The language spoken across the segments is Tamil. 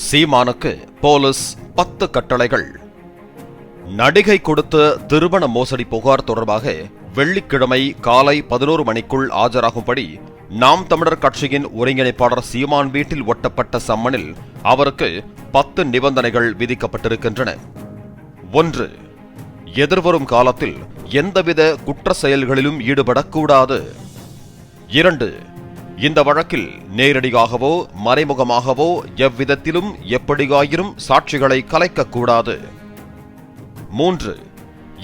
சீமானுக்கு போலீஸ் 10 கட்டளைகள். நடிகை கொடுத்த திருமண மோசடி புகார் தொடர்பாக வெள்ளிக்கிழமை காலை 11 மணிக்குள் ஆஜராகும்படி நாம் தமிழர் கட்சியின் ஒருங்கிணைப்பாளர் சீமான் வீட்டில் ஒட்டப்பட்ட சம்மனில் அவருக்கு 10 நிபந்தனைகள் விதிக்கப்பட்டிருக்கின்றன. 1. எதிர்வரும் காலத்தில் எந்தவித குற்ற செயல்களிலும் ஈடுபடக்கூடாது. 2. இந்த வழக்கில் நேரடியாகவோ மறைமுகமாகவோ எவ்விதத்திலும் எப்படியாயினும் சாட்சிகளை கலைக்கக்கூடாது. 3.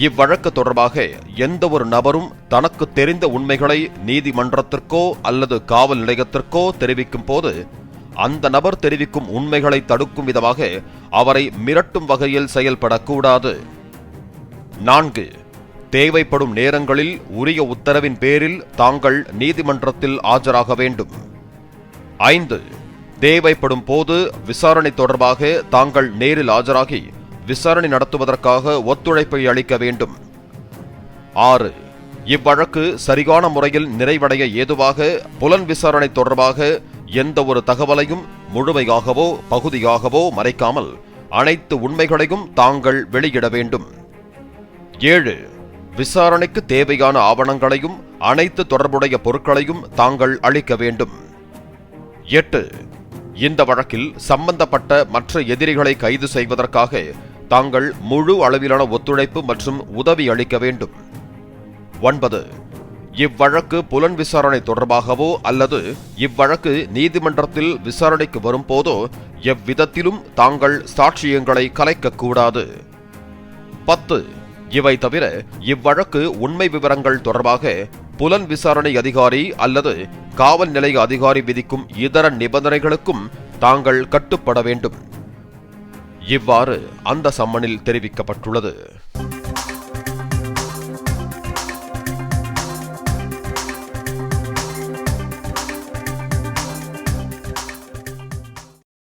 இவ்வழக்கு தொடர்பாக எந்த ஒரு நபரும் தனக்கு தெரிந்த உண்மைகளை நீதிமன்றத்திற்கோ அல்லது காவல் நிலையத்திற்கோ தெரிவிக்கும் போது அந்த நபர் தெரிவிக்கும் உண்மைகளை தடுக்கும் விதமாக அவரை மிரட்டும் வகையில் செயல்படக்கூடாது. 4. தேவைப்படும் நேரங்களில் உரிய உத்தரவின் பேரில் தாங்கள் நீதிமன்றத்தில் ஆஜராக வேண்டும். 5. தேவைப்படும் போது விசாரணை தொடர்பாக தாங்கள் நேரில் ஆஜராகி விசாரணை நடத்துவதற்காக ஒத்துழைப்பை அளிக்க வேண்டும். 6. இவ்வழக்கு சரியான முறையில் நிறைவடைய ஏதுவாக புலன் விசாரணை தொடர்பாக எந்த ஒரு தகவலையும் முழுமையாகவோ பகுதியாகவோ மறைக்காமல் அனைத்து உண்மைகளையும் தாங்கள் வெளியிட வேண்டும். 7. விசாரணைக்கு தேவையான ஆவணங்களையும் அனைத்து தொடர்புடைய பொருட்களையும் தாங்கள் அளிக்க வேண்டும். 8. இந்த வழக்கில் சம்பந்தப்பட்ட மற்ற எதிரிகளை கைது செய்வதற்காக தாங்கள் முழு அளவிலான ஒத்துழைப்பு மற்றும் உதவி அளிக்க வேண்டும். 9. இவ்வழக்கு புலன் விசாரணை தொடர்பாகவோ அல்லது இவ்வழக்கு நீதிமன்றத்தில் விசாரணைக்கு வரும்போதோ எவ்விதத்திலும் தாங்கள் சாட்சியங்களை கலைக்கக்கூடாது. 10. இவை தவிர இவ்வழக்கு உண்மை விவரங்கள் தொடர்பாக புலன் விசாரணை அதிகாரி அல்லது காவல் நிலைய அதிகாரி விதிக்கும் இதர நிபந்தனைகளுக்கும் தாங்கள் கட்டுப்பட வேண்டும். இவ்வாறு அந்த சம்மனில் தெரிவிக்கப்பட்டுள்ளது.